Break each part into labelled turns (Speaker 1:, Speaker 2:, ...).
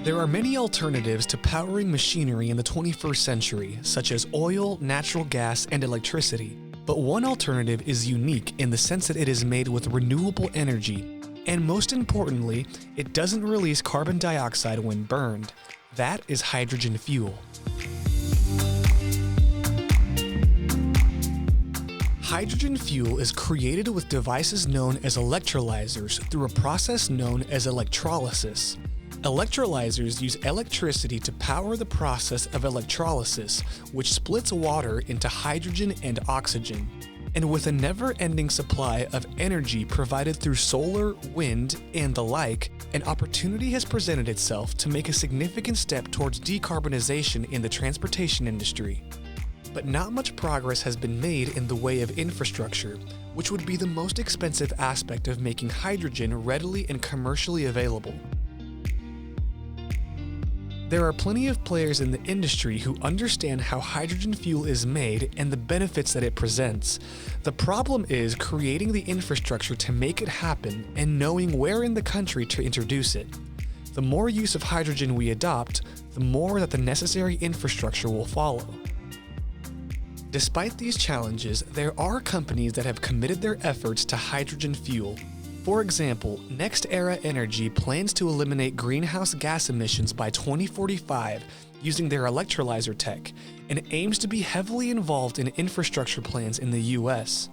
Speaker 1: There are many alternatives to powering machinery in the 21st century, such as oil, natural gas, and electricity. But one alternative is unique in the sense that it is made with renewable energy, and most importantly, it doesn't release carbon dioxide when burned. That is hydrogen fuel. Hydrogen fuel is created with devices known as electrolyzers through a process known as electrolysis. Electrolyzers use electricity to power the process of electrolysis, which splits water into hydrogen and oxygen. And with a never-ending supply of energy provided through solar, wind, and the like, an opportunity has presented itself to make a significant step towards decarbonization in the transportation industry. But not much progress has been made in the way of infrastructure, which would be the most expensive aspect of making hydrogen readily and commercially available. There are plenty of players in the industry who understand how hydrogen fuel is made and the benefits that it presents. The problem is creating the infrastructure to make it happen and knowing where in the country to introduce it. The more use of hydrogen we adopt, the more that the necessary infrastructure will follow. Despite these challenges, there are companies that have committed their efforts to hydrogen fuel. For example, NextEra Energy plans to eliminate greenhouse gas emissions by 2045 using their electrolyzer tech and aims to be heavily involved in infrastructure plans in the US.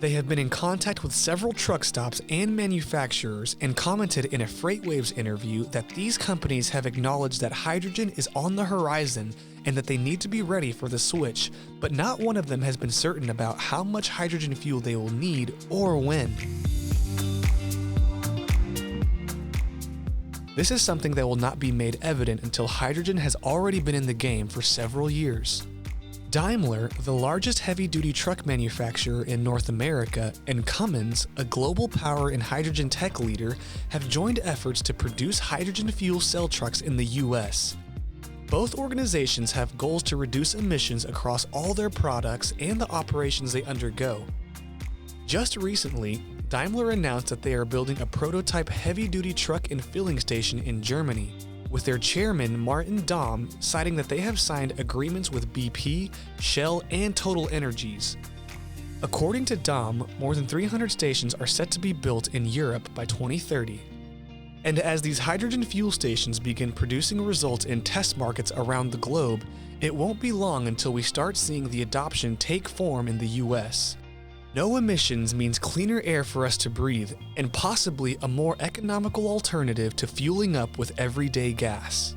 Speaker 1: They have been in contact with several truck stops and manufacturers and commented in a FreightWaves interview that these companies have acknowledged that hydrogen is on the horizon and that they need to be ready for the switch, but not one of them has been certain about how much hydrogen fuel they will need or when. This is something that will not be made evident until hydrogen has already been in the game for several years. Daimler, the largest heavy-duty truck manufacturer in North America, and Cummins, a global power and hydrogen tech leader, have joined efforts to produce hydrogen fuel cell trucks in the US. Both organizations have goals to reduce emissions across all their products and the operations they undergo. Just recently, Daimler announced that they are building a prototype heavy-duty truck and filling station in Germany, with their chairman Martin Daum citing that they have signed agreements with BP, Shell, and Total Energies. According to Daum, more than 300 stations are set to be built in Europe by 2030. And as these hydrogen fuel stations begin producing results in test markets around the globe, it won't be long until we start seeing the adoption take form in the US. No emissions means cleaner air for us to breathe, and possibly a more economical alternative to fueling up with everyday gas.